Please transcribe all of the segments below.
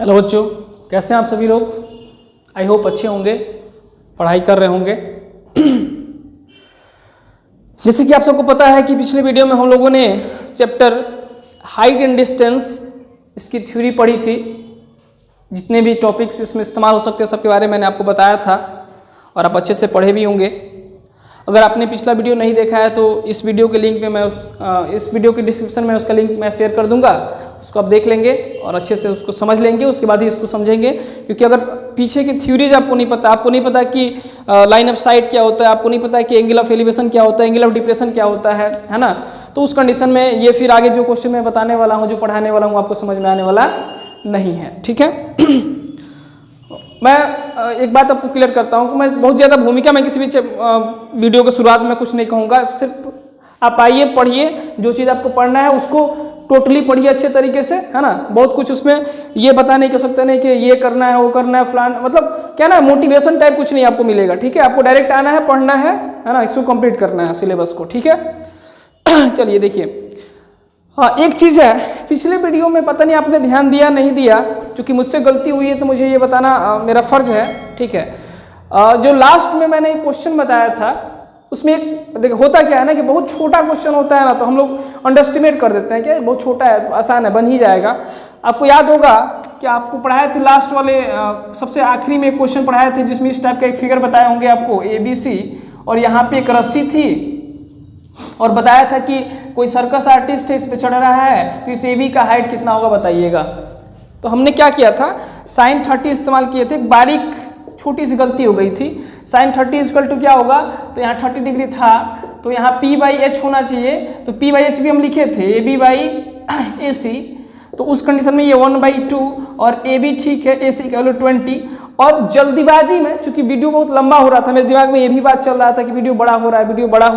Hello बच्चों, कैसे हैं आप सभी लोग। आई होप अच्छे होंगे, पढ़ाई कर रहे होंगे। जैसे कि आप सबको पता है कि पिछले वीडियो में हम लोगों ने चैप्टर हाइट एंड डिस्टेंस इसकी थ्योरी पढ़ी थी। जितने भी टॉपिक्स इसमें इस्तेमाल हो सकते हैं सबके बारे में मैंने आपको बताया था और आप अच्छे से पढ़े भी होंगे। अगर आपने पिछला वीडियो नहीं देखा है तो इस वीडियो के लिंक में इस वीडियो के डिस्क्रिप्शन में उसका लिंक मैं शेयर कर दूंगा, उसको आप देख लेंगे और अच्छे से उसको समझ लेंगे, उसके बाद ही इसको समझेंगे। क्योंकि अगर पीछे की थ्योरीज आपको नहीं पता कि लाइन ऑफ साइट क्या होता है, आपको नहीं पता कि एंगल ऑफ एलिवेशन क्या होता है, एंगल ऑफ डिप्रेशन क्या होता है ना, तो उस कंडीशन में ये फिर आगे जो क्वेश्चन मैं बताने वाला हूँ, जो पढ़ाने वाला हूँ, आपको समझ में आने वाला नहीं है। ठीक है। मैं एक बात आपको क्लियर करता हूं कि मैं बहुत ज़्यादा भूमिका में किसी भी वीडियो के शुरुआत में कुछ नहीं कहूँगा। सिर्फ आप आइए, पढ़िए, जो चीज़ आपको पढ़ना है उसको टोटली पढ़िए अच्छे तरीके से, है ना। बहुत कुछ उसमें ये बता नहीं कर सकते नहीं कि ये करना है, वो करना है, फलान, मतलब क्या ना, मोटिवेशन टाइप कुछ नहीं आपको मिलेगा। ठीक है, आपको डायरेक्ट आना है, पढ़ना है ना, इसको कंप्लीट करना है सिलेबस को। ठीक है। चलिए देखिए, हाँ एक चीज़ है, पिछले वीडियो में पता नहीं आपने ध्यान दिया नहीं दिया, क्योंकि मुझसे गलती हुई है तो मुझे ये बताना मेरा फर्ज है। ठीक है। जो लास्ट में मैंने एक क्वेश्चन बताया था उसमें एक होता क्या है ना कि बहुत छोटा क्वेश्चन होता है ना, तो हम लोग अंडरस्टिमेट कर देते हैं कि बहुत छोटा है, आसान है, बन ही जाएगा। आपको याद होगा कि आपको पढ़ाए थे लास्ट वाले सबसे आखिरी में एक क्वेश्चन पढ़ाए थे जिसमें इस टाइप का एक फिगर बताए होंगे आपको ABC, और यहाँ पे एक रस्सी थी और बताया था कि कोई सर्कस आर्टिस्ट है, इस पे चढ़ रहा है, तो इस AB का हाइट कितना होगा बताइएगा। तो हमने क्या किया था, sin 30 इस्तेमाल किए थे। एक बारीक छोटी सी गलती हो गई थी। sin 30 = क्या होगा, तो यहाँ 30 डिग्री था तो यहाँ P/H होना चाहिए, तो P/H भी हम लिखे थे AB/AC, तो उस कंडीशन में ये 1/2 और AB ठीक है, AC का वैल्यू 20। और जल्दीबाजी में, चूंकि वीडियो बहुत लंबा हो रहा था, मेरे दिमाग में ये भी बात चल रहा था कि वीडियो बड़ा हो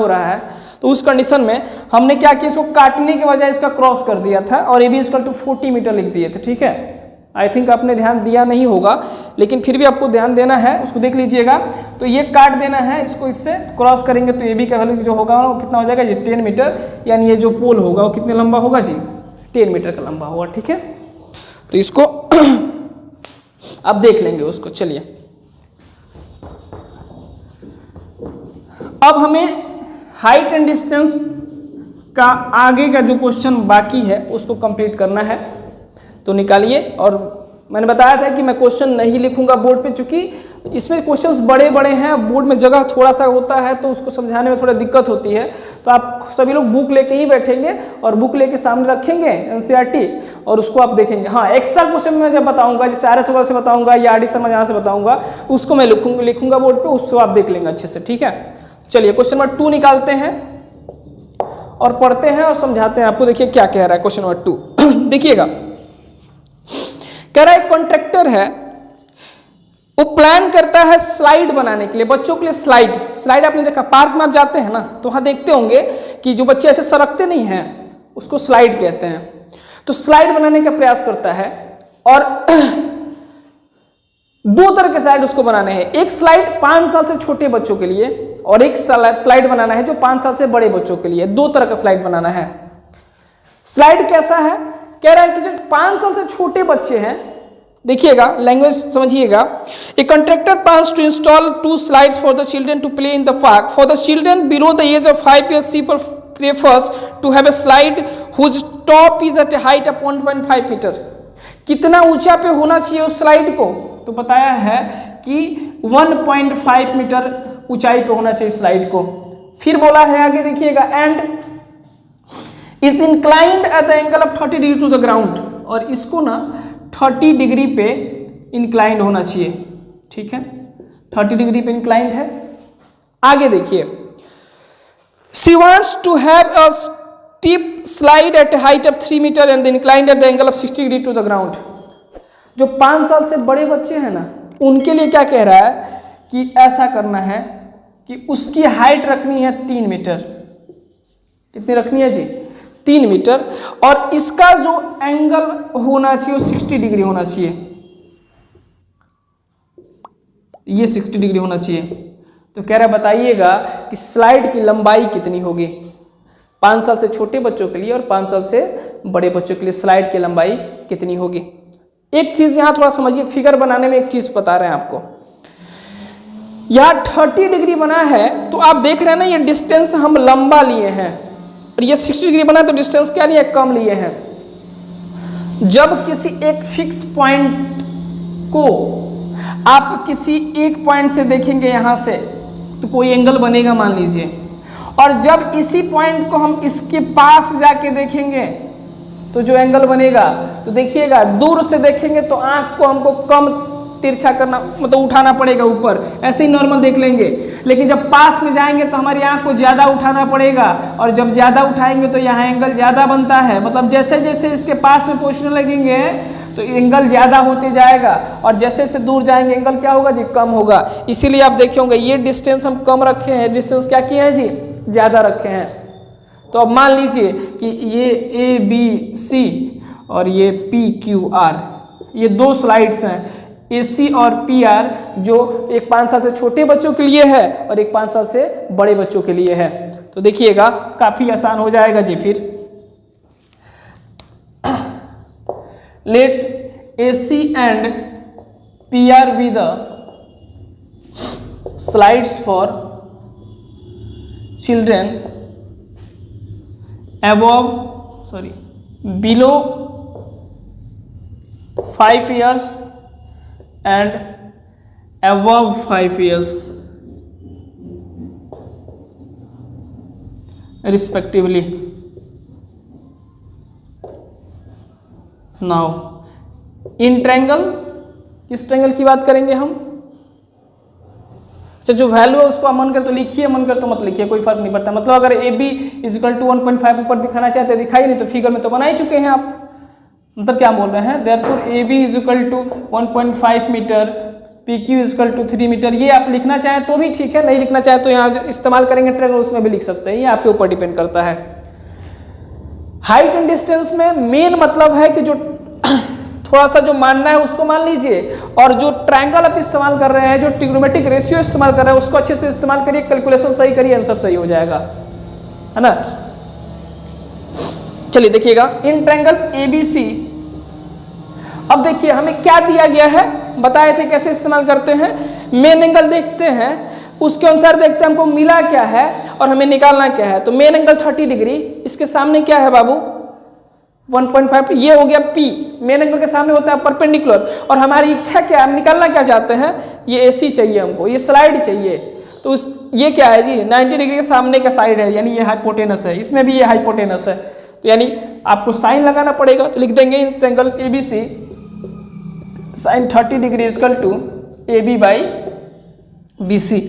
रहा है, तो उस कंडीशन में हमने क्या किया, इसको काटने के बजाय इसका क्रॉस कर दिया था और AB = 40 मीटर लिख दिए थे। ठीक है। आई थिंक आपने ध्यान दिया नहीं होगा, लेकिन फिर भी आपको ध्यान देना है, उसको देख लीजिएगा। तो ये काट देना है, इसको इससे क्रॉस करेंगे तो AB का वैल्यू जो होगा वो कितना हो जाएगा जी, 10 मीटर। यानी ये जो पोल होगा वो कितने लंबा होगा जी, 10 मीटर का लंबा होगा। ठीक है, तो इसको अब देख लेंगे उसको। चलिए, अब हमें हाइट एंड डिस्टेंस का आगे का जो क्वेश्चन बाकी है उसको कंप्लीट करना है, तो निकालिए। और मैंने बताया था कि मैं क्वेश्चन नहीं लिखूंगा बोर्ड पे, क्योंकि इसमें क्वेश्चंस बड़े बड़े हैं, बोर्ड में जगह थोड़ा सा होता है तो उसको समझाने में थोड़ा दिक्कत होती है। तो आप सभी लोग बुक लेके ही बैठेंगे और बुक लेके सामने रखेंगे NCERT, और उसको आप देखेंगे। हाँ, एक्स्ट्रा क्वेश्चन मैं जब बताऊंगा, जैसे RS वाला से बताऊंगा या RD शर्मा जहाँ से बताऊंगा, उसको मैं लिखूंगा बोर्ड पे, उसको आप देख लेंगे अच्छे से। ठीक है। चलिए, क्वेश्चन नंबर 2 निकालते हैं और पढ़ते हैं और समझाते हैं आपको। देखिए क्या कह रहा है क्वेश्चन नंबर 2। देखिएगा, कह रहा है एक कॉन्ट्रैक्टर है, वो प्लान करता है स्लाइड बनाने के लिए, बच्चों के लिए स्लाइड आपने देखा, पार्क में आप जाते हैं ना तो वहां देखते होंगे कि जो बच्चे ऐसे सरकते नहीं हैं उसको स्लाइड कहते हैं। तो स्लाइड बनाने का प्रयास करता है और 2 तरह के स्लाइड उसको बनाने हैं। एक स्लाइड 5 साल से छोटे बच्चों के लिए और एक स्लाइड बनाना है जो 5 साल से बड़े बच्चों के लिए। 2 तरह का स्लाइड बनाना है। स्लाइड कैसा है, कह रहा है कि जो 5 साल से छोटे बच्चे हैं, देखिएगा लैंग्वेज समझिएगा, a contractor plans to install 2 slides for the children to play in the park. For the children below the age of 5 years she prefers to have a slide whose top is at a height of 1.5 metre. कितना ऊंचा पे होना चाहिए उस slide को, तो बताया है कि 1.5 मीटर ऊंचाई पे होना चाहिए स्लाइड को। फिर बोला है आगे देखिएगा, and is inclined at the angle of 30 degree to the ground, और इसको ना 30 डिग्री पे इंक्लाइंड होना चाहिए। ठीक है, 30 डिग्री पे इंक्लाइंड है। आगे देखिए, she wants to have a steep slide at a height of 3 metre and inclined at the angle of 60 degree to the ground. जो 5 साल से बड़े बच्चे हैं ना, उनके लिए क्या कह रहा है कि ऐसा करना है कि उसकी हाइट रखनी है 3 मीटर। कितनी रखनी है जी, 3 मीटर, और इसका जो एंगल होना चाहिए वो 60 डिग्री होना चाहिए। ये 60 डिग्री होना चाहिए। तो कह रहा है बताइएगा कि स्लाइड की लंबाई कितनी होगी 5 साल से छोटे बच्चों के लिए और 5 साल से बड़े बच्चों के लिए स्लाइड की लंबाई कितनी होगी। एक चीज यहाँ थोड़ा समझिए, फिगर बनाने में एक चीज बता रहे हैं आपको। यहाँ 30 डिग्री बना है तो आप देख रहे हैं ना, ये डिस्टेंस हम लंबा लिए हैं, और ये 60 डिग्री बना है तो डिस्टेंस क्या लिए, कम लिए हैं। जब किसी एक फिक्स पॉइंट को आप किसी एक पॉइंट से देखेंगे यहाँ से, तो कोई एंगल बनेगा मान लीजिए, और जब इसी पॉइंट को हम इसके पास जाके देखेंगे तो जो एंगल बनेगा, तो देखिएगा दूर से देखेंगे तो आंख को हमको कम तिरछा करना, मतलब उठाना पड़ेगा ऊपर, ऐसे ही नॉर्मल देख लेंगे। लेकिन जब पास में जाएंगे तो हमारी आंख को ज़्यादा उठाना पड़ेगा, और जब ज़्यादा उठाएंगे तो यहाँ एंगल ज़्यादा बनता है। मतलब जैसे जैसे इसके पास में पहुँचने लगेंगे तो एंगल ज़्यादा होते जाएगा, और जैसे जैसे दूर जाएंगे एंगल क्या होगा जी, कम होगा। इसीलिए आप देखे होंगे ये डिस्टेंस हम कम रखे हैं, डिस्टेंस क्या किए हैं जी, ज़्यादा रखे हैं। तो अब मान लीजिए कि ये ABC और ये PQR, ये दो स्लाइड्स हैं, AC और PR, जो एक 5 साल से छोटे बच्चों के लिए है और एक 5 साल से बड़े बच्चों के लिए है। तो देखिएगा काफ़ी आसान हो जाएगा जी। फिर let AC and PR be the slides for children below 5 years and above 5 years respectively. Now in triangle, किस ट्रायंगल की बात करेंगे हम? अच्छा, जो वैल्यू है उसको मन कर तो लिखिए, मन कर तो मत लिखिए, कोई फर्क नहीं पड़ता। मतलब अगर AB = 1.5 ऊपर दिखाना चाहते हैं, दिखाई नहीं तो फिगर में तो बना ही चुके हैं आप। मतलब क्या बोल रहे हैं, therefore AB = 1.5 metre, PQ = 3 metre. ये आप लिखना चाहें तो भी ठीक है, नहीं लिखना चाहे तो यहाँ जो इस्तेमाल करेंगे ट्रायंगल उसमें भी लिख सकते हैं, ये आपके ऊपर डिपेंड करता है। हाइट एंड डिस्टेंस में मेन मतलब है कि जो थोड़ा सा जो मानना है उसको मान लीजिए, और जो ट्रायंगल आप इस्तेमाल कर रहे हैं, जो ट्रिग्नोमेट्रिक रेशियो इस्तेमाल कर रहे हैं, उसको अच्छे से इस्तेमाल करिए, कैलकुलेशन सही करिए, आंसर सही हो जाएगा, है ना। चलिए देखिएगा, इन ट्रायंगल ABC, अब देखिए हमें क्या दिया गया है, बताए थे कैसे इस्तेमाल करते हैं। मेन एंगल देखते हैं, उसके अनुसार देखते हैं हमको मिला क्या है और हमें निकालना क्या है। तो मेन एंगल 30 डिग्री, इसके सामने क्या है बाबू, 1.5, ये हो गया P। मेन एंगल के सामने होता है परपेंडिकुलर, और हमारी इच्छा क्या है, हम निकालना क्या चाहते हैं, ये AC चाहिए हमको, ये स्लाइड चाहिए। तो उस ये क्या है जी, 90 डिग्री के सामने का साइड है, यानी ये हाइपोटेनस है, इसमें भी ये हाइपोटेनस है, तो यानी आपको साइन लगाना पड़ेगा। तो लिख देंगे triangle ABC sin 30 degree = AB/BC।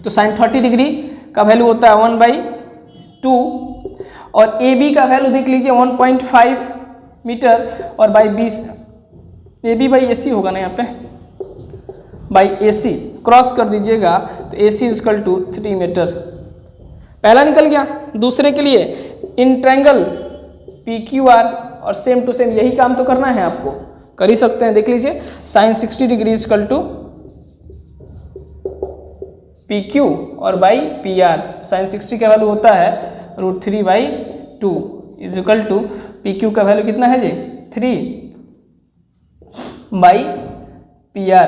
तो sin 30 डिग्री का वैल्यू होता है 1/2, और AB का वैल्यू देख लीजिए 1.5 मीटर, और बाई AB/AC होगा ना यहाँ पे, बाई AC क्रॉस कर दीजिएगा तो AC = 3 मीटर। पहला निकल गया। दूसरे के लिए इन ट्रायंगल PQR, और सेम टू सेम यही काम तो करना है आपको, कर ही सकते हैं। देख लीजिए sin 60 डिग्री = PQ और बाई PR। sin 60 का वैल्यू होता है √3/2 = PQ का वैल्यू कितना है जी, 3/PR।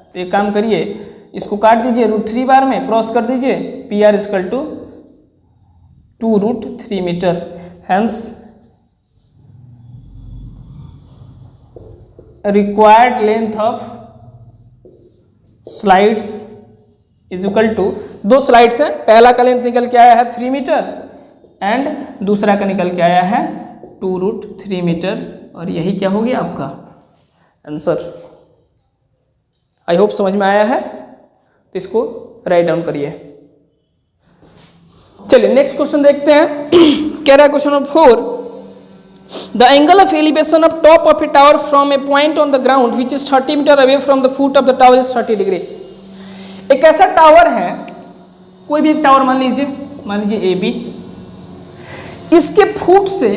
तो एक काम करिए, इसको काट दीजिए √3 बार में, क्रॉस कर दीजिए, PR = 2√3 metre. Hence required length of slides = 2 slides हैं, पहला का लेंथ निकल के आया है 3 मीटर एंड दूसरा का निकल के आया है 2√3 मीटर, और यही क्या हो गया आपका आंसर। आई होप समझ में आया है, तो इसको राइट डाउन करिए। चलिए नेक्स्ट क्वेश्चन देखते हैं। कह रहा है question number 4, the angle of elevation of top of a tower from a point on the ground which is 30 metre away from the foot of the tower is 30 degree. एक ऐसा tower है, कोई भी एक टावर मान लीजिए AB, इसके foot से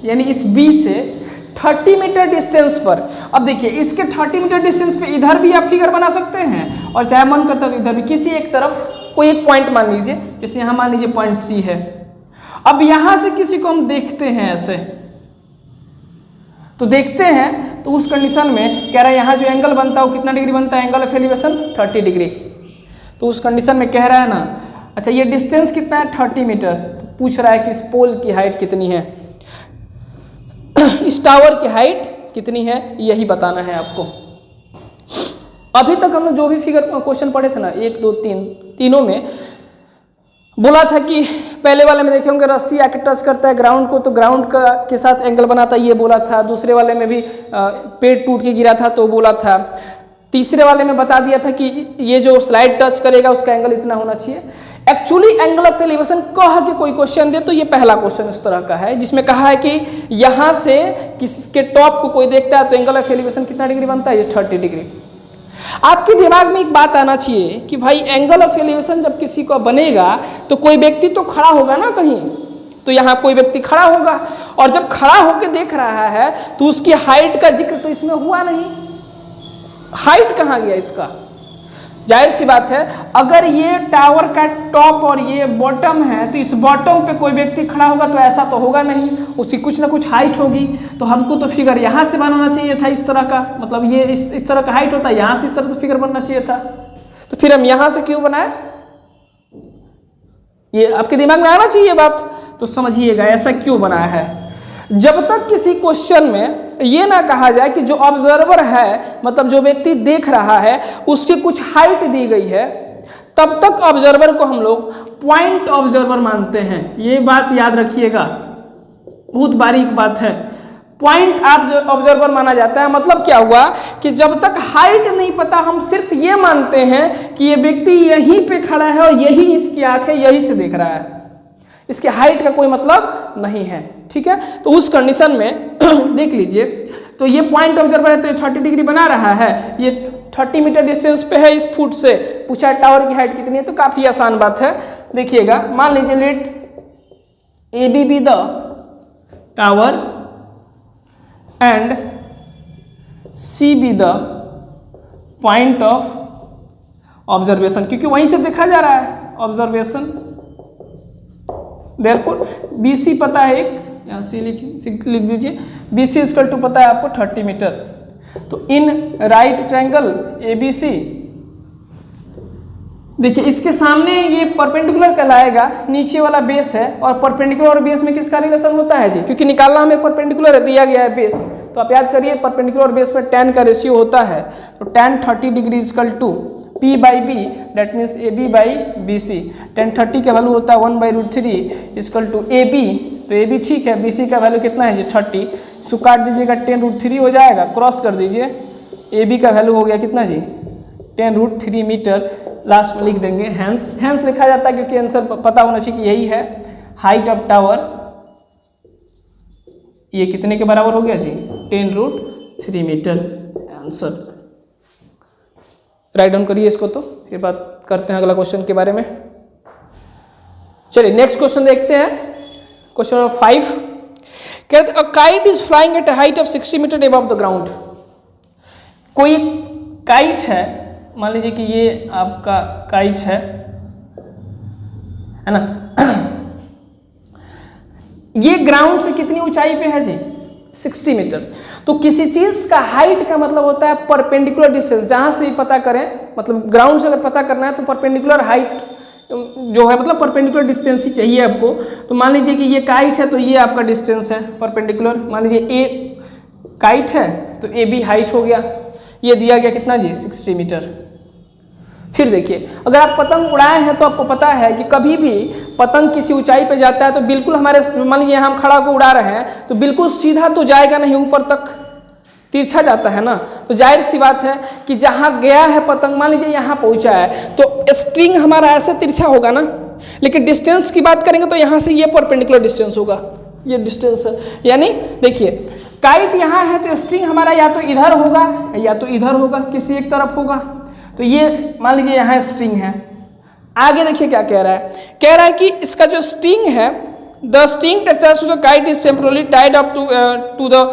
यानी इस B से 30 मीटर डिस्टेंस पर। अब देखिए इसके 30 मीटर डिस्टेंस पे इधर भी आप फिगर बना सकते हैं, और चाहे मन करता है तो इधर भी, किसी एक तरफ कोई एक पॉइंट मान लीजिए, जैसे यहाँ मान लीजिए पॉइंट C है। अब यहाँ से किसी को हम देखते हैं ऐसे, तो देखते हैं तो तो उस कंडीशन में कह रहा है यहाँ जो एंगल बनता है वो कितना डिग्री बनता है, एंगल ऑफ एलिवेशन 30 डिग्री। तो उस कंडीशन में कह रहा है ना, अच्छा ये डिस्टेंस कितना है 30 मीटर, तो पूछ रहा है कि इस पोल की हाइट कितनी है, इस टावर की हाइट कितनी है, यही बताना है आपको। अभी तक हम लोग जो भी फिगर क्वेश्चन पढ़े थे ना, 1 2 3 तीनों में बोला था कि पहले वाले में देखे होंगे रस्सी आके टच करता है ग्राउंड को तो ग्राउंड का के साथ एंगल बनाता है, ये बोला था। दूसरे वाले में भी पेड़ टूट के गिरा था तो बोला था। तीसरे वाले में बता दिया था कि ये जो स्लाइड टच करेगा उसका एंगल इतना होना चाहिए। एक्चुअली एंगल ऑफ एलिवेशन कह के कोई क्वेश्चन दे तो ये पहला क्वेश्चन इस तरह का है, जिसमें कहा है कि यहाँ से किसके टॉप को कोई देखता है तो एंगल ऑफ एलिवेशन कितना डिग्री बनता है, ये 30 डिग्री। आपके दिमाग में एक बात आना चाहिए कि भाई एंगल ऑफ एलिवेशन जब किसी का बनेगा तो कोई व्यक्ति तो खड़ा होगा ना कहीं, तो यहाँ कोई व्यक्ति खड़ा होगा और जब खड़ा होकर देख रहा है तो उसकी हाइट का जिक्र तो इसमें हुआ नहीं। हाइट कहाँ गया इसका? जाहिर सी बात है, अगर ये टावर का टॉप और ये बॉटम है तो इस बॉटम पे कोई व्यक्ति खड़ा होगा तो ऐसा तो होगा नहीं, उसकी कुछ ना कुछ हाइट होगी। तो हमको तो फिगर यहाँ से बनाना चाहिए था इस तरह का, मतलब ये इस तरह का हाइट होता है, यहाँ से इस तरह का फिगर बनना चाहिए था। तो फिर हम यहाँ से क्यों बनाए, ये आपके दिमाग में आना चाहिए बात, तो समझिएगा ऐसा क्यों बनाया है। जब तक किसी क्वेश्चन में ये ना कहा जाए कि जो ऑब्जर्वर है, मतलब जो व्यक्ति देख रहा है, उसकी कुछ हाइट दी गई है, तब तक ऑब्जर्वर को हम लोग पॉइंट ऑब्जर्वर मानते हैं। ये बात याद रखिएगा, बहुत बारीक बात है। पॉइंट ऑब्जर्वर माना जाता है। मतलब क्या हुआ कि जब तक हाइट नहीं पता, हम सिर्फ ये मानते हैं कि ये व्यक्ति यहीं पे खड़ा है और यही इसकी आंख है, यही से देख रहा है, इसके हाइट का कोई मतलब नहीं है। ठीक है, तो उस कंडीशन में देख लीजिए, तो ये पॉइंट ऑब्जर्वर है तो ये 30 डिग्री बना रहा है, ये 30 मीटर डिस्टेंस पे है इस फुट से। पूछा टावर की हाइट कितनी है, तो काफी आसान बात है। देखिएगा, मान लीजिए let A B be the tower and C B the point of observation, क्योंकि वहीं से देखा जा रहा है ऑब्जर्वेशन। देयरफॉर बी सी पता है, एक यहाँ सी लिख दीजिए, बी सी इक्वल टू पता है आपको 30 मीटर। तो in right triangle A B C, देखिए इसके सामने ये परपेंडिकुलर कहलाएगा, नीचे वाला बेस है, और परपेंडिकुलर और बेस में किसका रिलेशन होता है जी, क्योंकि निकालना हमें परपेंडिकुलर है, दिया गया है बेस, तो आप याद करिए परपेंडिकुलर और बेस में tan का रेशियो होता है। तो tan 30 degree equal to P by B, that means A B by B C. tan 30 का वैल्यू होता है 1/√3 इक्वल टू ए बी, तो ए बी ठीक है, बी सी का वैल्यू कितना है जी 30, इसको काट दीजिएगा 10√3 हो जाएगा, क्रॉस कर दीजिए, ए बी का वैल्यू हो गया कितना जी 10√3 मीटर, लास्ट में लिख देंगे हैंस लिखा जाता है क्योंकि आंसर पता होना चाहिए कि यही है हाइट ऑफ टावर, ये कितने के बराबर हो गया जी 10√3 मीटर आंसर। राइट डाउन करिए इसको, तो फिर बात करते हैं अगला क्वेश्चन के बारे में। चलिए नेक्स्ट क्वेश्चन देखते हैं, क्वेश्चन नंबर 5। कहते a kite is flying at a height of 60 metre above the ground. कोई काइट है, मान लीजिए कि ये आपका काइट है ना, ये ग्राउंड से कितनी ऊंचाई पे है जी 60 मीटर। तो किसी चीज का हाइट का मतलब होता है परपेंडिकुलर डिस्टेंस, जहां से भी पता करें, मतलब ग्राउंड से अगर पता करना है तो परपेंडिकुलर हाइट जो है, मतलब परपेंडिकुलर डिस्टेंस ही चाहिए आपको। तो मान लीजिए कि ये काइट है तो ये आपका डिस्टेंस है परपेंडिकुलर, मान लीजिए ए काइट है तो ए बी हाइट हो गया, ये दिया गया कितना जी 60 मीटर। फिर देखिए, अगर आप पतंग उड़ाए हैं तो आपको पता है कि कभी भी पतंग किसी ऊंचाई पे जाता है तो बिल्कुल हमारे, मान लीजिए हम खड़ा होकर उड़ा रहे हैं तो बिल्कुल सीधा तो जाएगा नहीं, ऊपर तक तिरछा जाता है ना। तो जाहिर सी बात है कि जहाँ गया है पतंग, मान लीजिए यहाँ पहुँचा है तो स्ट्रिंग हमारा ऐसे तिरछा होगा ना, लेकिन डिस्टेंस की बात करेंगे तो यहाँ से ये परपेंडिकुलर डिस्टेंस होगा, ये डिस्टेंस है। यानी देखिए काइट यहाँ है तो स्ट्रिंग हमारा या तो इधर होगा या तो इधर होगा, किसी एक तरफ होगा। तो ये मान लीजिए यहाँ स्ट्रिंग है, आगे देखिए क्या कह रहा है, कह रहा है कि इसका जो स्ट्रिंग है, the string attached to the kite is temporally tied up to the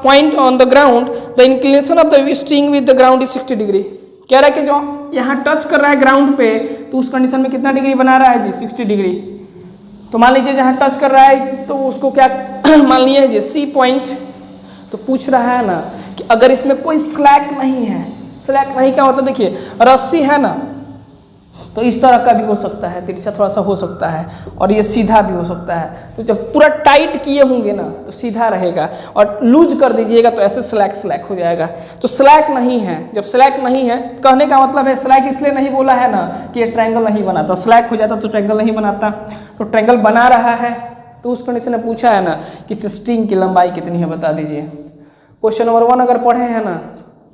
point on the ground, the inclination of the string with the ground is 60 degree. कह रहा है कि जो यहाँ टच कर रहा है ग्राउंड पे तो उस कंडीशन में कितना डिग्री बना रहा है जी 60 डिग्री। तो मान लीजिए जहाँ टच कर रहा है तो उसको क्या मान लिया है जी सी पॉइंट, तो पूछ रहा है ना कि अगर इसमें कोई स्लैक नहीं है, स्लैक नहीं क्या होता है, देखिए रस्सी है ना, तो इस तरह का भी हो सकता है, तिरछा थोड़ा सा हो सकता है, और ये सीधा भी हो सकता है। तो जब पूरा टाइट किए होंगे ना तो सीधा रहेगा, और लूज कर दीजिएगा तो ऐसे स्लैक हो जाएगा। तो स्लैक नहीं है, जब स्लैक नहीं है कहने का मतलब है, स्लैक इसलिए नहीं बोला है ना कि ये ट्रायंगल नहीं बनाता, स्लैक हो जाता तो ट्रायंगल नहीं बनाता, तो ट्रायंगल बना रहा है। तो उस कंडीशन ने पूछा है ना कि स्ट्रिंग की लंबाई कितनी है बता दीजिए। क्वेश्चन नंबर 1 अगर पढ़े हैं ना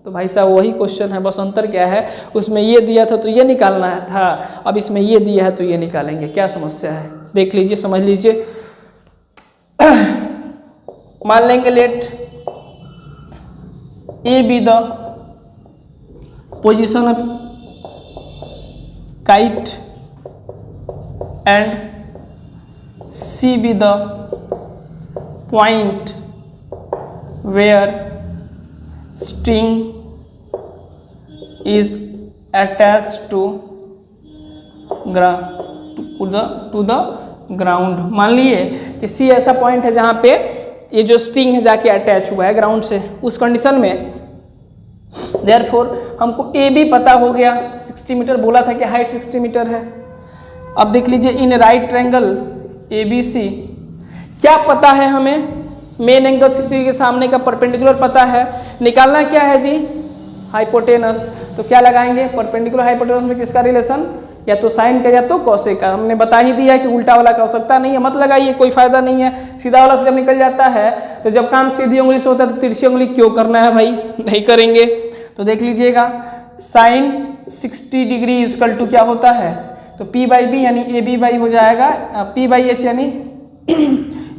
तो भाई साहब वही क्वेश्चन है, बस अंतर क्या है, उसमें ये दिया था तो ये निकालना था, अब इसमें ये दिया है तो ये निकालेंगे। क्या समस्या है देख लीजिए, समझ लीजिए। मान लेंगे let A B the position of kite and C B the point where string is attached to the ground। मान लिए कि C ऐसा पॉइंट है जहाँ पे ये जो स्ट्रिंग है जाके अटैच हुआ है ग्राउंड से, उस कंडीशन में देयरफॉर हमको ए बी पता हो गया, 60 मीटर बोला था कि हाइट 60 मीटर है। अब देख लीजिए in right triangle A B C क्या पता है हमें, मेन एंगल 60 के सामने का परपेंडिकुलर पता है, निकालना क्या है जी हाइपोटेनस। तो क्या लगाएंगे, परपेंडिकुलर हाइपोटेनस में किसका रिलेशन, या तो साइन का या तो कॉसेक का। हमने बता ही दिया कि उल्टा वाला का आवश्यकता नहीं है, मत लगाइए, कोई फायदा नहीं है। सीधा वाला से जब निकल जाता है तो जब काम सीधी उंगली से होता है तो तिरछी उंगली क्यों करना है भाई, नहीं करेंगे। तो देख लीजिएगा साइन 60 डिग्री इक्वल टू क्या होता है, तो P बाई बी यानी ए बी बाई हो जाएगा P बाई एच यानी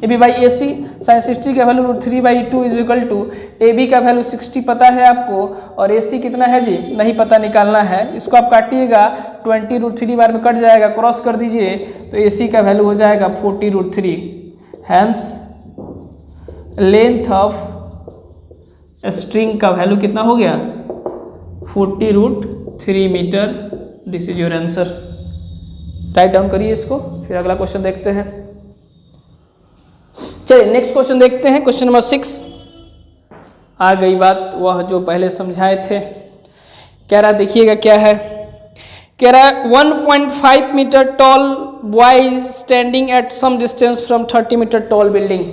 A B by A C. Sine 60 का value √3/2 is equal to A B का वैल्यू 60 पता है आपको, और ए सी कितना है जी नहीं पता, निकालना है। इसको आप काटिएगा 20 √3 बार में कट जाएगा, क्रॉस कर दीजिए तो ए सी का वैल्यू हो जाएगा 40 √3। हैंस लेंथ ऑफ स्ट्रिंग का वैल्यू कितना हो गया 40 √3 metre. This is your answer. Write down करिए इसको, फिर अगला क्वेश्चन देखते हैं। चलिए नेक्स्ट क्वेश्चन देखते हैं, क्वेश्चन नंबर 6। आ गई बात वह जो पहले समझाए थे। कह रहा देखिएगा क्या है, कह रहा है 1.5 metre tall boy is standing at some distance from 30 metre tall building.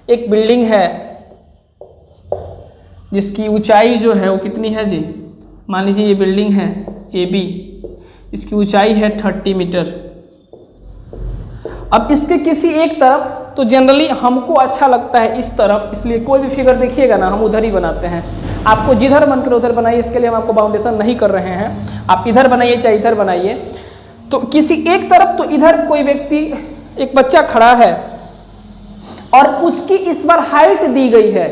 एक बिल्डिंग है जिसकी ऊंचाई जो है वो कितनी है जी, मान लीजिए ये बिल्डिंग है ए बी, इसकी ऊंचाई है 30 मीटर। अब इसके किसी एक तरफ, तो जनरली हमको अच्छा लगता है इस तरफ, इसलिए कोई भी फिगर देखिएगा ना हम उधर ही बनाते हैं। आपको जिधर मन करे उधर बनाइए, इसके लिए हम आपको बाउंडेशन नहीं कर रहे हैं, आप इधर बनाइए चाहे इधर बनाइए। तो किसी एक तरफ, तो इधर कोई व्यक्ति, एक बच्चा खड़ा है और उसकी इस बार हाइट दी गई है।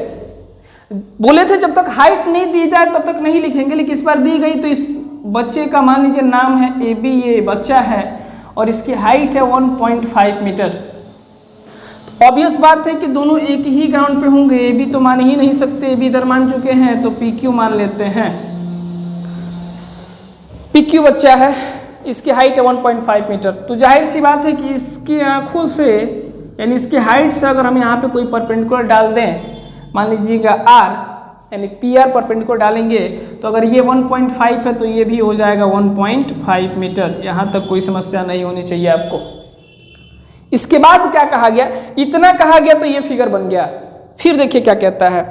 बोले थे जब तक हाइट नहीं दी जाए तब तक नहीं लिखेंगे, लेकिन इस बार दी गई तो इस बच्चे का मान लीजिए नाम है ए बी, ये बच्चा है और इसकी हाइट है 1.5 मीटर। तो ऑब्वियस बात है कि दोनों एक ही ग्राउंड पे होंगे, ए बी तो मान ही नहीं सकते, ए बी इधर मान चुके हैं तो पी क्यू मान लेते हैं। पी क्यू बच्चा है, इसकी हाइट है 1.5 मीटर। तो जाहिर सी बात है कि इसकी आंखों से यानी इसकी हाइट से अगर हम यहाँ पे कोई परपेंडिकुलर डाल दें, मान लीजिएगा आर यानी पी आर परपेंडिकुलर डालेंगे, तो अगर ये 1.5 है तो ये भी हो जाएगा 1.5 मीटर। यहाँ तक कोई समस्या नहीं होनी चाहिए आपको। इसके बाद क्या कहा गया, इतना कहा गया तो ये फिगर बन गया। फिर देखिए क्या कहता है,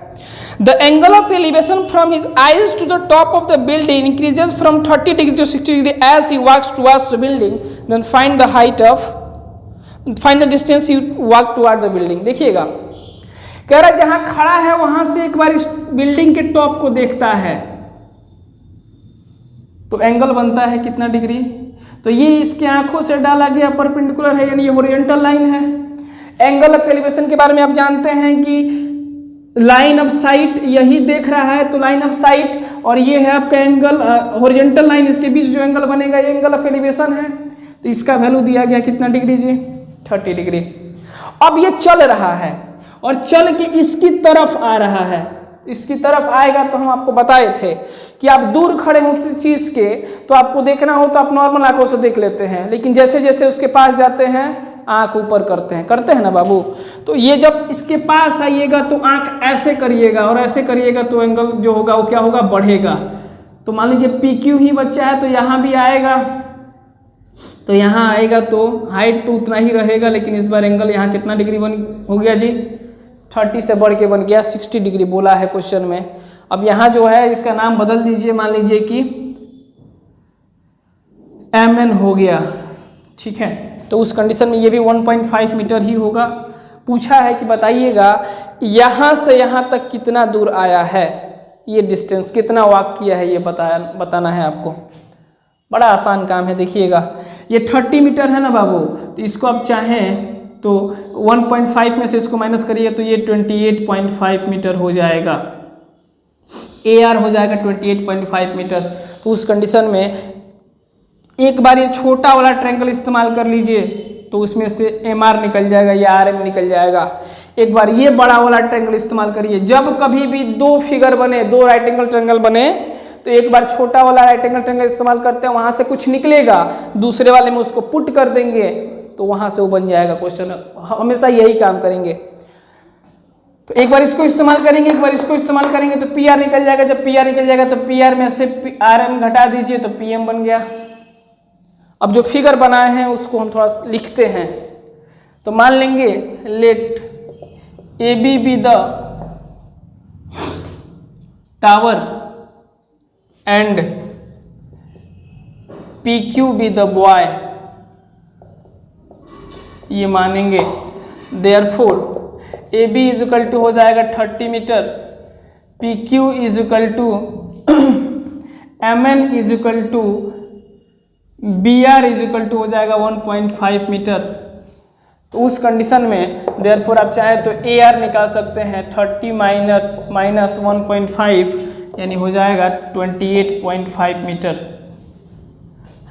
the angle of elevation from his eyes to the top of the building increases from 30 degree to 60 degree as he walks towards the building, then find the height of, find the distance he walk toward the building. देखिएगा कह रहा है जहां खड़ा है वहां से एक बार इस बिल्डिंग के टॉप को देखता है तो एंगल बनता है कितना डिग्री, तो ये इसके आंखों से डाला गया परपेंडिकुलर है यानी ये हॉरिजॉन्टल लाइन है। एंगल ऑफ एलिवेशन के बारे में आप जानते हैं कि लाइन ऑफ साइट यही देख रहा है, तो लाइन ऑफ साइट और ये है आपका एंगल हॉरिजॉन्टल लाइन, इसके बीच जो एंगल बनेगा ये एंगल ऑफ एलिवेशन है। तो इसका वैल्यू दिया गया कितना डिग्री जी, 30 डिग्री। अब ये चल रहा है और चल के इसकी तरफ आ रहा है, इसकी तरफ आएगा तो हम आपको बताए थे कि आप दूर खड़े हो किसी चीज के तो आपको देखना हो तो आप नॉर्मल आंखों से देख लेते हैं, लेकिन जैसे जैसे उसके पास जाते हैं आंख ऊपर करते हैं ना बाबू। तो ये जब इसके पास आइएगा तो आंख ऐसे करिएगा और ऐसे करिएगा तो एंगल जो होगा वो क्या होगा, बढ़ेगा। तो मान लीजिए PQ ही बच्चा है तो यहाँ भी आएगा, तो यहाँ आएगा तो हाइट तो उतना ही रहेगा, लेकिन इस बार एंगल यहाँ कितना डिग्री हो गया जी, 30 से बढ़ के बन गया 60 डिग्री बोला है क्वेश्चन में। अब यहाँ जो है इसका नाम बदल दीजिए, मान लीजिए कि MN हो गया, ठीक है। तो उस कंडीशन में ये भी 1.5 मीटर ही होगा। पूछा है कि बताइएगा यहाँ से यहाँ तक कितना दूर आया है, ये डिस्टेंस कितना वॉक किया है, ये बताना है आपको। बड़ा आसान काम है, देखिएगा ये 30 मीटर है ना बाबू, तो इसको आप चाहें तो 1.5 में से इसको माइनस करिए तो ये 28.5 मीटर हो जाएगा, AR हो जाएगा 28.5 मीटर। तो उस कंडीशन में एक बार ये छोटा वाला ट्रायंगल इस्तेमाल कर लीजिए तो उसमें से MR निकल जाएगा या RM निकल जाएगा। एक बार ये बड़ा वाला ट्रायंगल इस्तेमाल करिए, जब कभी भी दो फिगर बने, दो राइट एंगल ट्रायंगल बने तो एक बार छोटा वाला राइट एंगल ट्रायंगल इस्तेमाल करते हैं, वहां से कुछ निकलेगा, दूसरे वाले में उसको पुट कर देंगे तो वहां से वो बन जाएगा क्वेश्चन। हमेशा यही काम करेंगे। तो एक बार इसको इस्तेमाल करेंगे, एक बार इसको इस्तेमाल करेंगे तो PR निकल जाएगा। जब PR निकल जाएगा तो PR में से RM घटा दीजिए तो PM बन गया। अब जो फिगर बनाए हैं उसको हम थोड़ा लिखते हैं। तो मान लेंगे let AB be the tower and PQ be the boy, ये मानेंगे। Therefore AB is equal to हो जाएगा 30 metre, PQ is equal to MN is equal to BR is equal to हो जाएगा 1.5 मीटर। तो उस कंडीशन में देयरफॉर आप चाहे तो AR निकाल सकते हैं, 30 माइनस 1.5 यानी हो जाएगा 28.5 मीटर,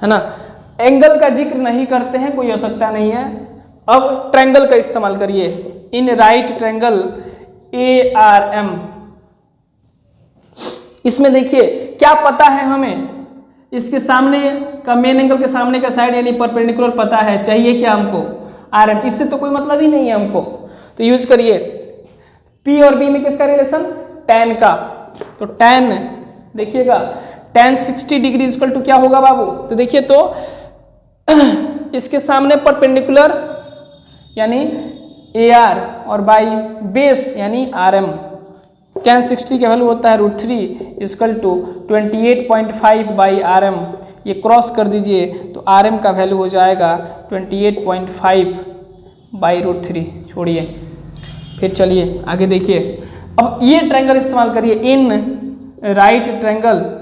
है ना। एंगल का जिक्र नहीं करते हैं, कोई आवश्यकता नहीं है। अब ट्रायंगल का इस्तेमाल करिए, इन राइट ट्रायंगल ARM। इसमें देखिए क्या पता है हमें, इसके सामने का मेन एंगल के सामने का साइड यानी परपेंडिकुलर पता है, चाहिए क्या हमको RM, इससे तो कोई मतलब ही नहीं है हमको। तो यूज करिए P और B में किसका रिलेशन, tan का। तो tan देखिएगा tan 60 डिग्री इक्वल टू क्या होगा बाबू, तो देखिए तो इसके सामने परपेंडिकुलर यानी AR और बाई बेस यानी RM। tan 60 का वैल्यू होता है √3 इक्वल टू 28.5 बाई RM। ये क्रॉस कर दीजिए तो RM का वैल्यू हो जाएगा 28.5 बाई √3। छोड़िए, फिर चलिए आगे देखिए। अब ये ट्रायंगल इस्तेमाल करिए, in right triangle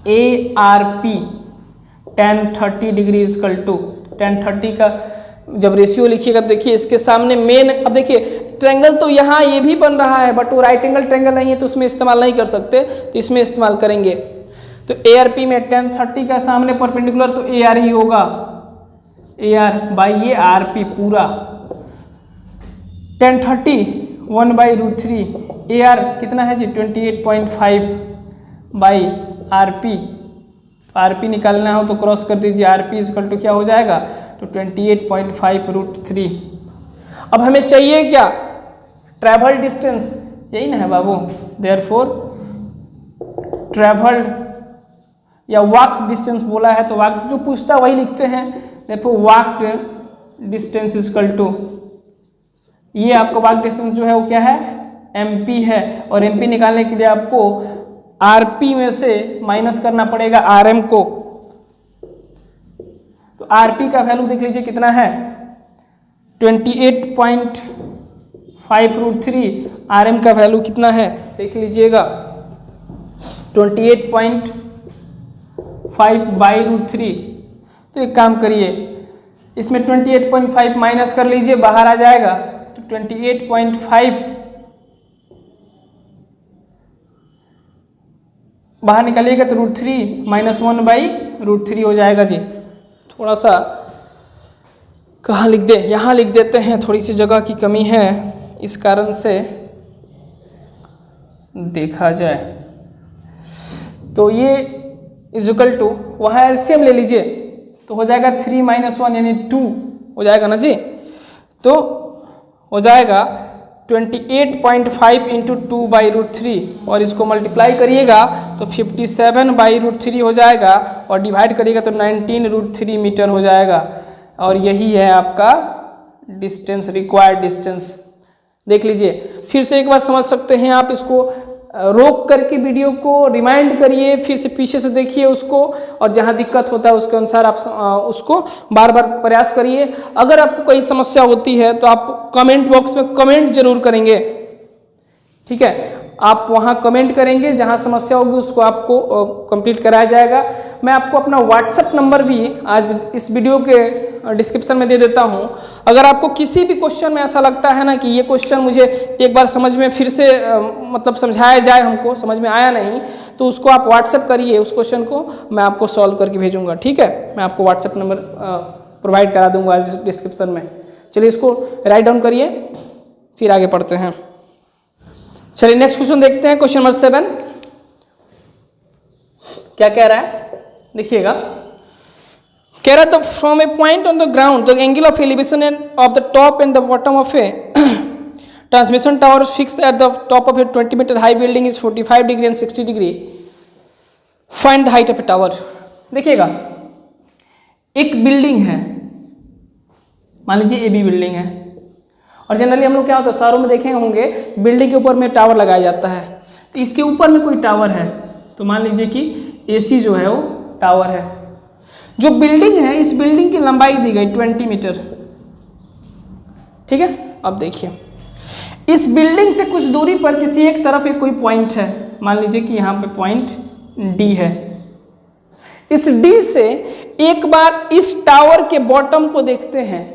ARP tan 30 degree equal to tan 30 का जब रेशियो लिखिएगा तो देखिए इसके सामने मेन, अब देखिए ट्रायंगल तो यहाँ ये भी बन रहा है बट वो राइट एंगल ट्रायंगल नहीं है तो उसमें इस्तेमाल नहीं कर सकते, तो इसमें इस्तेमाल करेंगे। तो ARP में tan 30 का सामने परपेंडिकुलर तो AR ही होगा, AR बाई ये RP पूरा। tan 30 1 बाई √3, AR कितना है जी 28.5 बाई RP। तो RP निकालना हो तो क्रॉस कर दीजिए, RP इक्वल टू क्या हो जाएगा तो 28.5 √3। अब हमें चाहिए क्या, ट्रैवल डिस्टेंस, यही ना है बाबू। देयरफॉर ट्रैवल्ड या वॉक डिस्टेंस बोला है तो वॉक जो पूछता है वही लिखते हैं। Therefore walk distance equal to, ये आपको वॉक डिस्टेंस जो है वो क्या है MP है, और MP निकालने के लिए आपको RP में से माइनस करना पड़ेगा RM को। तो RP का वैल्यू देख लीजिए कितना है 28.5 √3, RM का वैल्यू कितना है देख लीजिएगा 28.5 बाई √3। तो एक काम करिए, इसमें 28.5 माइनस कर लीजिए, बाहर आ जाएगा तो 28.5 बाहर निकालिएगा तो √3 माइनस 1 बाई √3 हो जाएगा जी। थोड़ा सा कहाँ लिख दे, यहाँ लिख देते हैं, थोड़ी सी जगह की कमी है इस कारण से देखा जाए तो ये इक्वल टू, वहाँ LCM ले लीजिए तो हो जाएगा 3 - 1 यानी 2 हो जाएगा ना जी। तो हो जाएगा 28.5 इंटू 2/√3 और इसको मल्टीप्लाई करिएगा तो 57/√3 हो जाएगा और डिवाइड करिएगा तो 19√3 मीटर हो जाएगा। और यही है आपका डिस्टेंस, रिक्वायर्ड डिस्टेंस। देख लीजिए, फिर से एक बार समझ सकते हैं आप। इसको रोक करके वीडियो को रिमाइंड करिए, फिर से पीछे से देखिए उसको, और जहां दिक्कत होता है उसके अनुसार आप उसको बार बार प्रयास करिए। अगर आपको कोई समस्या होती है तो आप कमेंट बॉक्स में कमेंट जरूर करेंगे, ठीक है। आप वहां कमेंट करेंगे, जहां समस्या होगी उसको आपको कंप्लीट कराया जाएगा। मैं आपको अपना व्हाट्सएप नंबर भी आज इस वीडियो के डिस्क्रिप्शन में दे देता हूं। अगर आपको किसी भी क्वेश्चन में ऐसा लगता है ना कि ये क्वेश्चन मुझे एक बार समझ में फिर से मतलब समझाया जाए, हमको समझ में आया नहीं, तो उसको आप व्हाट्सएप करिए, उस क्वेश्चन को मैं आपको सॉल्व करके भेजूंगा, ठीक है। मैं आपको व्हाट्सएप नंबर प्रोवाइड करा दूंगा आज डिस्क्रिप्शन में। चलिए इसको राइट डाउन करिए, फिर आगे पढ़ते हैं। चलिए नेक्स्ट क्वेश्चन देखते हैं, क्वेश्चन नंबर 7 क्या कह रहा है देखिएगा। कह रहा था from a point on the ground the angle of elevation of the top and the bottom of a transmission tower fixed at the top of a 20 metre high building is 45 degree and 60 degree, find the height of a tower. देखिएगा, एक building है, मान लीजिए A B building है, और generally हम लोग क्या होता है शहरों में देखे होंगे बिल्डिंग के ऊपर में टावर लगाया जाता है। तो इसके ऊपर में कोई टावर है, तो मान लीजिए कि एसी जो है वो टावर है। जो बिल्डिंग है, इस बिल्डिंग की लंबाई दी गई 20 मीटर, ठीक है। अब देखिए, इस बिल्डिंग से कुछ दूरी पर किसी एक तरफ एक कोई पॉइंट है, मान लीजिए कि यहाँ पे पॉइंट डी है। इस डी से एक बार इस टावर के बॉटम को देखते हैं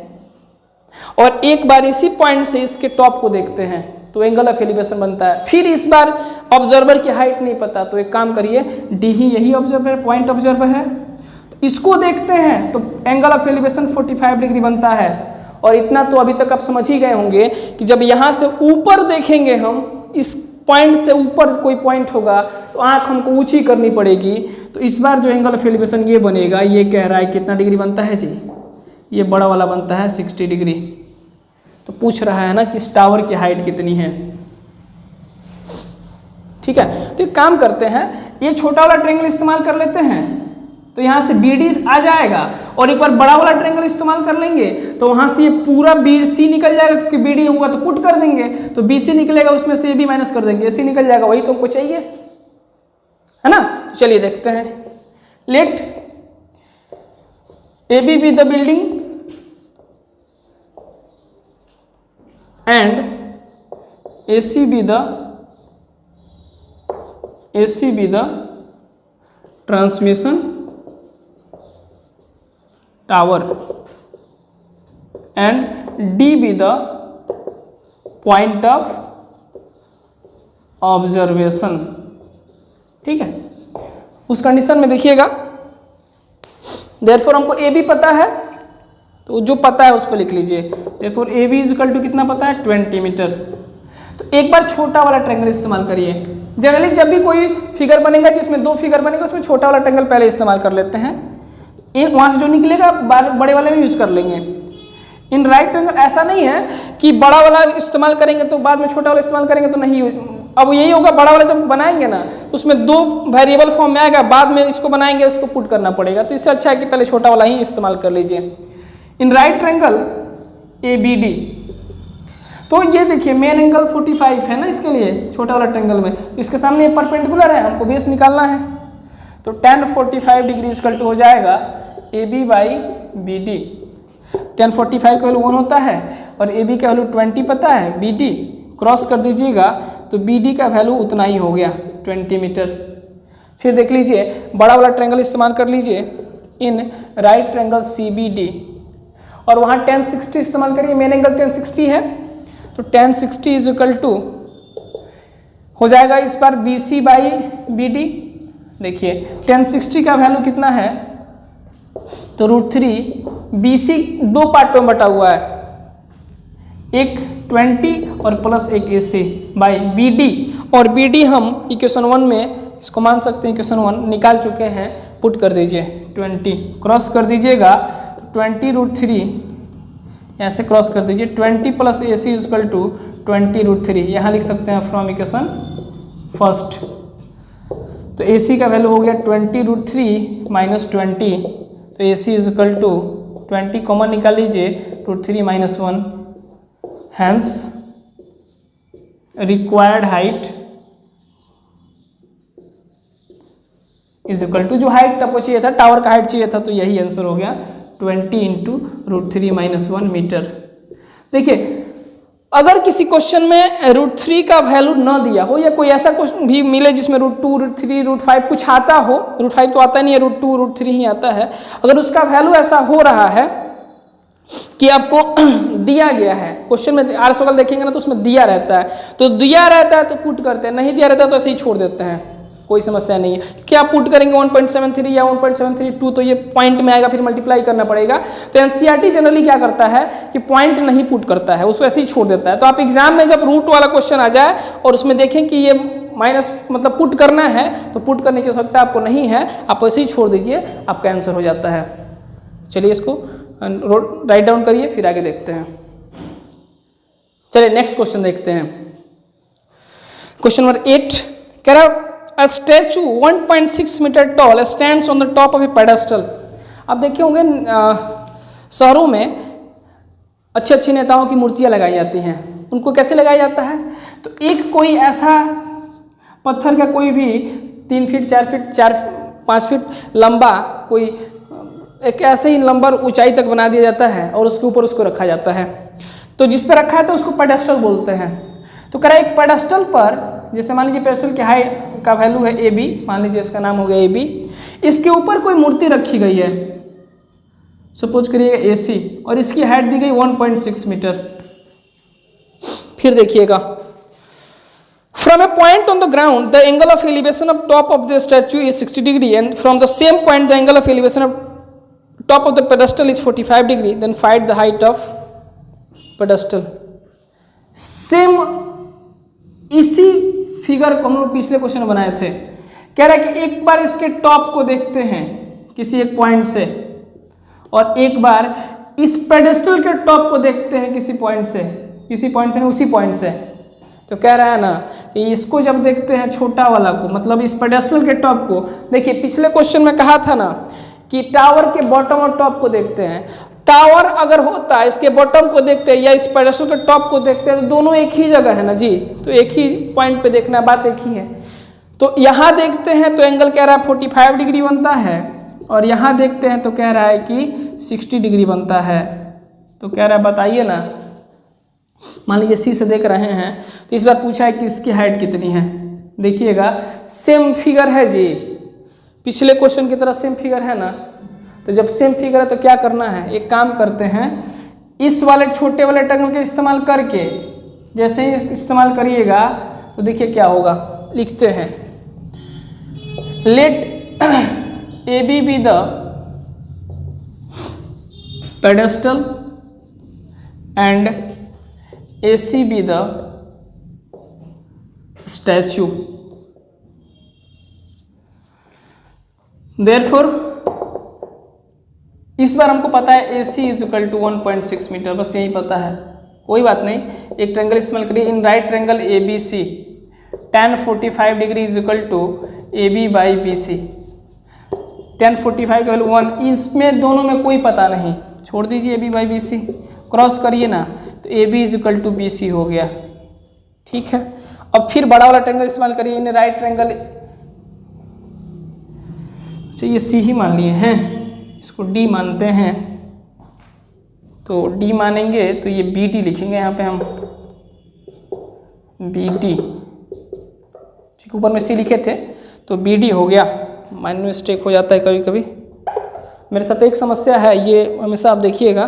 और एक बार इसी पॉइंट से इसके टॉप को देखते हैं, तो एंगल ऑफ एलिवेशन बनता है। फिर इस बार ऑब्जर्वर की हाइट नहीं पता, तो एक काम करिए, डी ही यही ऑब्जर्वर पॉइंट ऑब्जर्वर है, तो इसको देखते हैं तो एंगल ऑफ एलिवेशन 45 डिग्री बनता है। और इतना तो अभी तक आप समझ ही गए होंगे कि जब यहाँ से ऊपर देखेंगे हम, इस पॉइंट से ऊपर कोई पॉइंट होगा तो आंख हमको ऊंची करनी पड़ेगी। तो इस बार जो एंगल ऑफ एलिवेशन ये बनेगा, ये कह रहा है कितना डिग्री बनता है जी, ये बड़ा वाला बनता है 60 डिग्री। तो पूछ रहा है ना कि इस टावर की हाइट कितनी है, ठीक है। तो एक काम करते हैं, ये छोटा वाला ट्रायंगल इस्तेमाल कर लेते हैं, तो यहाँ से बी डी आ जाएगा, और एक बार बड़ा वाला ट्रायंगल इस्तेमाल कर लेंगे तो वहाँ से ये पूरा बी सी निकल जाएगा, क्योंकि बी डी होगा तो पुट कर देंगे, तो बी सी निकलेगा, उसमें से ए बी माइनस कर देंगे, ए सी निकल जाएगा, वही तो हमको चाहिए, है ना। तो चलिए देखते हैं, let A B be the building and AC be the transmission tower and D be the point of observation, ठीक है। उस कंडीशन में देखिएगा, देयरफॉर हमको AB पता है, तो जो पता है उसको लिख लीजिए। Therefore A B is equal to कितना पता है, 20 मीटर। तो एक बार छोटा वाला ट्रायंगल इस्तेमाल करिए। जनरली जब भी कोई फिगर बनेगा जिसमें दो फिगर बनेगा, उसमें छोटा वाला ट्रायंगल पहले इस्तेमाल कर लेते हैं, वहाँ से जो निकलेगा बड़े वाले में यूज कर लेंगे। इन राइट ट्रायंगल ऐसा नहीं है कि बड़ा वाला इस्तेमाल करेंगे तो बाद में छोटा वाला इस्तेमाल करेंगे तो नहीं। अब यही होगा, बड़ा वाला जब बनाएंगे ना उसमें दो वेरिएबल फॉर्म में आएगा, बाद में इसको बनाएंगे, उसको पुट करना पड़ेगा। तो इससे अच्छा है कि पहले छोटा वाला ही इस्तेमाल कर लीजिए। In right triangle A B D, तो ये देखिए मेन एंगल 45 है ना इसके लिए, छोटा वाला ट्रायंगल में, तो इसके सामने ये परपेंडिकुलर है, हमको बेस निकालना है। तो tan 45 डिग्री इक्वल टू हो जाएगा A B by B D. tan 45 का वैल्यू 1 होता है और ए बी का वैल्यू 20 पता है, बी डी क्रॉस कर दीजिएगा तो बी डी का वैल्यू उतना ही हो गया 20 मीटर। फिर देख लीजिए, बड़ा वाला ट्रायंगल इस्तेमाल कर लीजिए in right triangle C B D, और वहाँ tan 60 इस्तेमाल करिए, मेन एंगल tan 60 है, तो tan 60 इज इक्वल टू हो जाएगा इस बार B C by B D. देखिए tan 60 का वैल्यू कितना है, तो √3 बी सी दो पार्टों में बटा हुआ है, एक 20 और प्लस एक ए सी बाई बी डी, और बी डी हम इक्वेशन 1 में इसको मान सकते हैं, इक्वेशन 1 निकाल चुके हैं, पुट कर दीजिए 20 क्रॉस कर दीजिएगा, 20 √3 ऐसे क्रॉस कर दीजिए, 20 + AC = 20√3, यहाँ लिख सकते हैं फ्रॉम इक्वेशन फर्स्ट। तो AC का वैल्यू हो गया 20√3 - 20, तो AC = 20 कॉमन निकाल लीजिए, √3 - 1, हैंस रिक्वायर्ड हाइट = जो हाइट आपको चाहिए था, टावर का हाइट चाहिए था, तो यही आंसर हो गया 20 × √3 - 1 मीटर। देखिए अगर किसी क्वेश्चन में √3 का वैल्यू न दिया हो या कोई ऐसा क्वेश्चन भी मिले जिसमें √2, √3, √5 कुछ आता हो, √5 तो आता नहीं है, √2, √3 ही आता है, अगर उसका वैल्यू ऐसा हो रहा है कि आपको दिया गया है क्वेश्चन में, आर सवाल देखेंगे ना तो उसमें दिया रहता है, तो दिया रहता है तो पुट करते हैं, नहीं दिया रहता है तो ऐसे ही छोड़ देते हैं, कोई समस्या नहीं है। क्योंकि आप पुट करेंगे 1.73 या 1.732 तो ये पॉइंट में आएगा, फिर मल्टीप्लाई करना पड़ेगा। तो एनसीईआरटी जनरली क्या करता है कि पॉइंट नहीं पुट करता है, उसको ऐसे ही छोड़ देता है। तो आप एग्जाम में जब रूट वाला क्वेश्चन आ जाए और उसमें देखें कि ये माइनस मतलब पुट करना है, तो पुट करने की आवश्यकता आपको नहीं है, आप ऐसे ही छोड़ दीजिए, आपका आंसर हो जाता है। चलिए इसको राइट डाउन करिए, फिर आगे देखते हैं। चलिए नेक्स्ट क्वेश्चन देखते हैं। क्वेश्चन नंबर 8 कह रहा है A statue 1.6 metre tall stands on the top of a pedestal। आप देखे होंगे शहरों में अच्छे अच्छे नेताओं की मूर्तियां लगाई जाती हैं, उनको कैसे लगाया जाता है? तो एक कोई ऐसा पत्थर का कोई भी 3 फीट 4 फीट 5 फीट लंबा कोई एक ऐसे ही लंबा ऊंचाई तक बना दिया जाता है और उसके ऊपर उसको रखा जाता है। तो जिस पर रखा है तो उसको पेडेस्टल बोलते हैं। तो कह रहा है एक पेडेस्टल पर, जैसे मान लीजिए पेडेस्टल की हाइट का वैल्यू है AB, मान लीजिए इसका नाम हो गया AB, इसके ऊपर कोई मूर्ति रखी गई है, सपोज करिएगा AC, और इसकी हाइट दी गई 1.6 मीटर। फिर देखिएगा from a point on the ground the angle of elevation of top of the statue is 60 degree and from the same point the angle of elevation of top of the pedestal is 45 degree, then find the height of pedestal. Same इसी figure को हम लोग पिछले question में बनाए थे। कह रहा है कि एक बार इसके टॉप को देखते हैं किसी एक पॉइंट से, और एक बार इस पेडेस्टल के टॉप को देखते हैं किसी पॉइंट से, किसी पॉइंट से नहीं उसी पॉइंट से। तो कह रहा है ना कि इसको जब देखते हैं छोटा वाला को, मतलब इस पेडेस्टल के टॉप को, देखिए पिछले क्वेश्चन में कहा था ना कि टावर के बॉटम और टॉप को देखते हैं। टावर अगर होता है इसके बॉटम को देखते हैं या इस पेडेस्टल के टॉप को देखते हैं तो दोनों एक ही जगह है ना जी, तो एक ही पॉइंट पे देखना, बात एक ही है। तो यहाँ देखते हैं तो एंगल कह रहा है 45 डिग्री बनता है, और यहाँ देखते हैं तो कह रहा है कि 60 डिग्री बनता है। तो कह रहा है बताइए ना, मान लीजिए सी से देख रहे हैं तो इस बार पूछा है कि इसकी हाइट कितनी है। देखिएगा सेम फिगर है जी, पिछले क्वेश्चन की तरह सेम फिगर है ना। तो जब सेम फिगर है तो क्या करना है, एक काम करते हैं, इस वाले छोटे वाले रेक्टेंगल का इस्तेमाल करके, जैसे ही इस्तेमाल करिएगा तो देखिए क्या होगा। लिखते हैं let AB be the pedestal and AC be the statue, therefore इस बार हमको पता है AC = 1.6 मीटर, बस यही पता है, कोई बात नहीं। एक ट्रायंगल इस्तेमाल करिए, in right triangle ABC tan 45 degree = AB/BC। tan 45 का वैल्यू 1, इसमें दोनों में कोई पता नहीं, छोड़ दीजिए AB/BC, क्रॉस करिए ना तो AB = BC हो गया। ठीक है, अब फिर बड़ा वाला ट्रायंगल इस्तेमाल करिए, इन राइट ट्रायंगल, अच्छा ये C ही मान लिए हैं, इसको D मानते हैं, तो D मानेंगे तो ये BD लिखेंगे यहाँ पे हम, BD, ठीक ऊपर में C लिखे थे तो BD हो गया। माइनर मिस्टेक हो जाता है कभी कभी, मेरे साथ एक समस्या है, ये हमेशा आप देखिएगा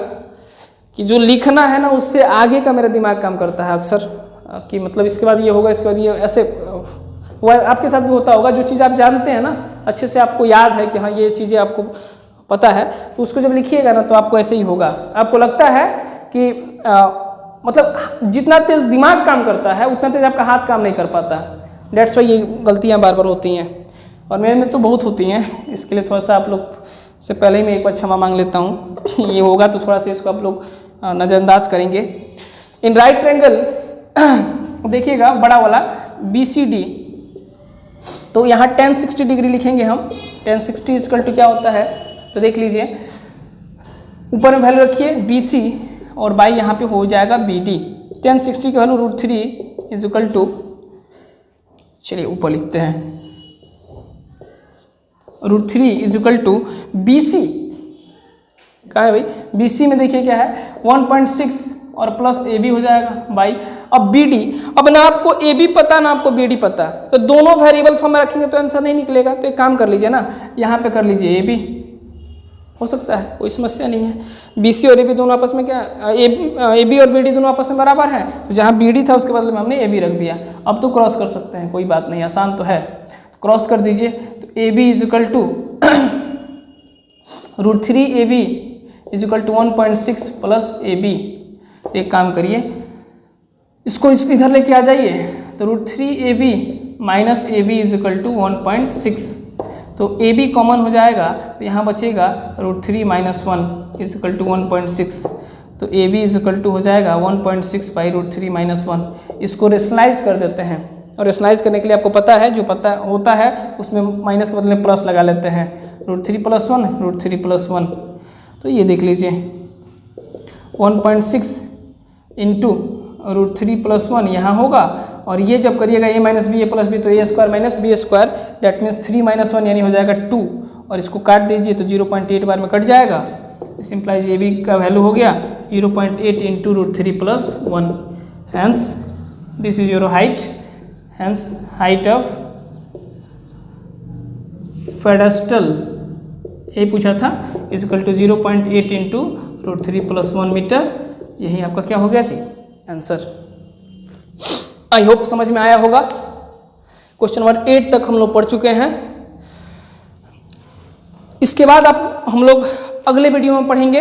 कि जो लिखना है ना उससे आगे का मेरा दिमाग काम करता है अक्सर, कि मतलब इसके बाद ये होगा, इसके बाद ये, ऐसे वो आपके साथ भी होता होगा। जो चीज़ आप जानते हैं ना अच्छे से, आपको याद है कि हाँ ये चीज़ें आपको पता है, तो उसको जब लिखिएगा ना तो आपको ऐसे ही होगा। आपको लगता है कि मतलब जितना तेज़ दिमाग काम करता है उतना तेज़ आपका हाथ काम नहीं कर पाता। डेट्स वाई ये गलतियाँ बार बार होती हैं, और मेरे में तो बहुत होती हैं। इसके लिए थोड़ा सा आप लोग से पहले ही मैं एक बार क्षमा मांग लेता हूँ। ये होगा तो थोड़ा सा इसको आप लोग नज़रअंदाज करेंगे। इन राइट ट्रायंगल देखिएगा बड़ा वाला BCD, तो यहाँ tan 60 डिग्री लिखेंगे हम। tan 60 इक्वल टू क्या होता है, तो देख लीजिए ऊपर में वैल्यू रखिए BC और बाई यहाँ पे हो जाएगा BD। tan 60 की वैल्यू √3 इज इक्वल टू, चलिए ऊपर लिखते हैं, √3 इज इक्वल टू BC। कहाँ है भाई, BC में देखिए क्या है 1.6 और प्लस AB हो जाएगा बाई, अब BD, अब ना आपको AB पता ना आपको BD पता, तो दोनों वेरिएबल फॉर्म में रखेंगे तो आंसर नहीं निकलेगा। तो एक काम कर लीजिए ना, यहाँ पे कर लीजिए AB, हो सकता है, कोई समस्या नहीं है। BC और AB दोनों आपस में क्या, AB और BD दोनों आपस में बराबर है, तो जहाँ BD था उसके बदले में हमने AB रख दिया। अब तो क्रॉस कर सकते हैं, कोई बात नहीं, आसान तो है, क्रॉस कर दीजिए। तो AB is equal to √3 AB is equal to 1.6 plus AB। तो एक काम करिए, इसको इधर लेके आ जाइए, तो √3 AB minus AB is equal to 1.6, तो AB कॉमन हो जाएगा, तो यहाँ बचेगा √3 माइनस 1 इज इक्वल टू 1.6, तो AB इज इक्वल टू हो जाएगा 1.6 बाई √3 माइनस 1। इसको रेशनलाइज कर देते हैं, और रेशनलाइज करने के लिए आपको पता है, जो पता होता है उसमें माइनस के बदले प्लस लगा लेते हैं, √3 प्लस 1 √3 प्लस 1। तो ये देख लीजिए 1.6 इंटू √3 प्लस 1 यहाँ होगा, और ये जब करिएगा a minus B A plus B, तो A square minus B square, that means 3 minus 1 यानी हो जाएगा 2, और इसको काट दीजिए तो 0.8 बार में कट जाएगा। इस इम्प्लाइज ए बी का वैल्यू हो गया 0.8 into √3 plus 1। Hence this is your height, hence height of pedestal, यही पूछा था, is equal to 0.8 into √3 plus 1 metre. यही आपका क्या हो गया जी, आंसर। आई होप समझ में आया होगा। क्वेश्चन नंबर 8 तक हम लोग पढ़ चुके हैं। इसके बाद हम लोग अगले वीडियो में पढ़ेंगे,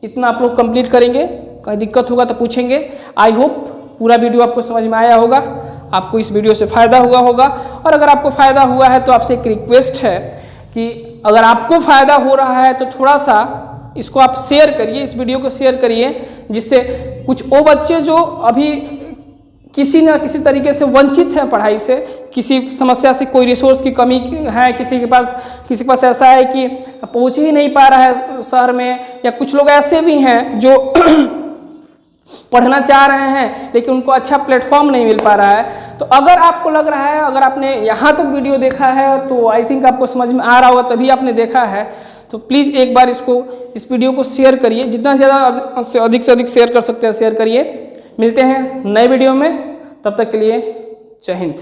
इतना आप लोग कंप्लीट करेंगे, कोई दिक्कत होगा तो पूछेंगे। आई होप पूरा वीडियो आपको समझ में आया होगा, आपको इस वीडियो से फ़ायदा हुआ होगा। और अगर आपको फ़ायदा हुआ है तो आपसे एक रिक्वेस्ट है कि अगर आपको फ़ायदा हो रहा है तो थोड़ा सा इसको आप शेयर करिए, इस वीडियो को शेयर करिए, जिससे कुछ वो बच्चे जो अभी किसी न किसी तरीके से वंचित हैं पढ़ाई से, किसी समस्या से, कोई रिसोर्स की कमी है, किसी के पास ऐसा है कि पहुंच ही नहीं पा रहा है शहर में, या कुछ लोग ऐसे भी हैं जो पढ़ना चाह रहे हैं लेकिन उनको अच्छा प्लेटफॉर्म नहीं मिल पा रहा है। तो अगर आपको लग रहा है, अगर आपने यहाँ तक वीडियो देखा है तो आई थिंक आपको समझ में आ रहा होगा, तभी आपने देखा है, तो प्लीज़ एक बार इस वीडियो को शेयर करिए, जितना ज़्यादा अधिक से अधिक शेयर कर सकते हैं शेयर करिए। मिलते हैं नए वीडियो में, तब तक के लिए जय हिंद।